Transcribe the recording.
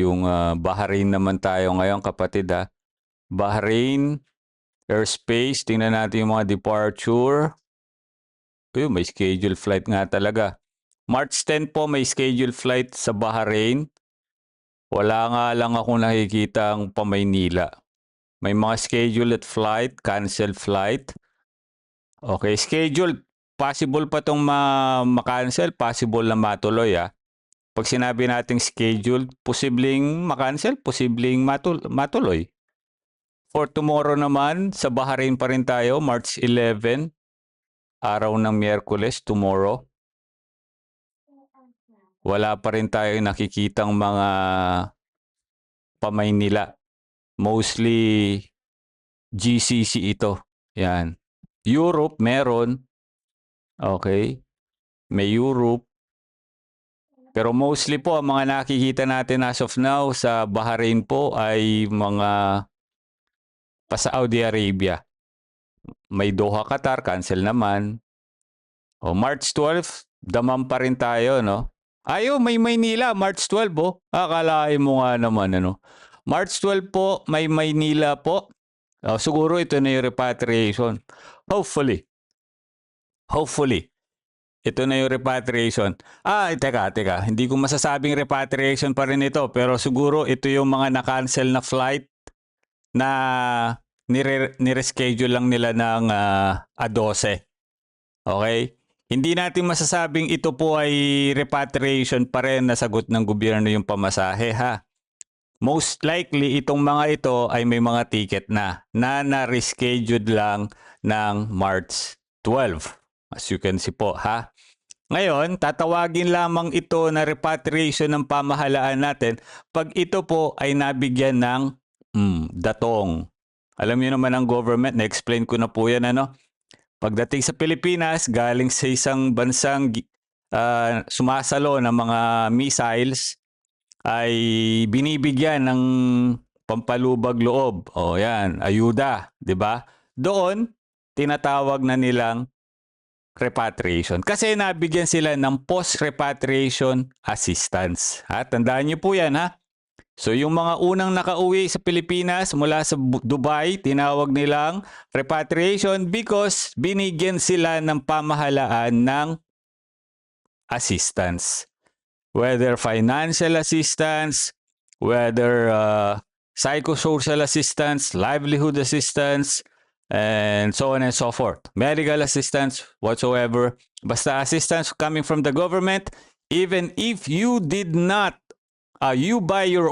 Yung Bahrain naman tayo ngayon, kapatid, ha. Bahrain airspace, tingnan natin yung mga departure. Ayun, may schedule flight nga talaga. March 10 po may schedule flight sa Bahrain. Wala nga lang akong nakikitang pa Maynila. May mga scheduled flight, cancel flight. Okay, scheduled. Possible pa itong ma-cancel, possible na matuloy, ha. Pag sinabi nating scheduled, posibleng ma-cancel, posibleng matuloy. For tomorrow naman, sa Bahrain pa rin tayo, March 11, araw ng Miyerkules, tomorrow. Wala pa rin tayo nakikitang mga pa-Maynila. Mostly GCC ito. Yan. Europe, meron. Okay. May Europe. Pero mostly po, ang mga nakikita natin as of now sa Bahrain po ay mga pa Saudi Arabia. May Doha, Qatar, cancel naman. O March 12, damam pa rin tayo, no? Ayo, may Maynila, March 12, oh. Akalain mo nga naman, ano? March 12 po, may Maynila po. Siguro ito na yung repatriation. Hopefully. Ito na yung repatriation. Teka. Hindi ko masasabing repatriation pa rin ito. Pero siguro ito yung mga na-cancel na flight na nire-schedule lang nila ng A12. Okay? Hindi natin masasabing ito po ay repatriation pa rin na sagot ng gobyerno yung pamasahe, ha? Most likely, itong mga ito ay may mga ticket na na-rescheduled lang ng March 12. As you can see po, ha? Ngayon, tatawagin lamang ito na repatriation ng pamahalaan natin pag ito po ay nabigyan ng datong. Alam niyo naman ang government, na-explain ko na po yan, ano? Pagdating sa Pilipinas, galing sa isang bansang sumasalo ng mga missiles, ay binibigyan ng pampalubag loob. O yan, ayuda, 'di ba? Doon, tinatawag na nilang repatriation. Kasi nabigyan sila ng post-repatriation assistance. Tandaan niyo po yan, ha? So yung mga unang nakauwi sa Pilipinas mula sa Dubai, tinawag nilang repatriation because binigyan sila ng pamahalaan ng assistance. Whether financial assistance, whether psychosocial assistance, livelihood assistance, and so on and so forth. Medical assistance, whatsoever. Basta assistance coming from the government, even if you did not, you by your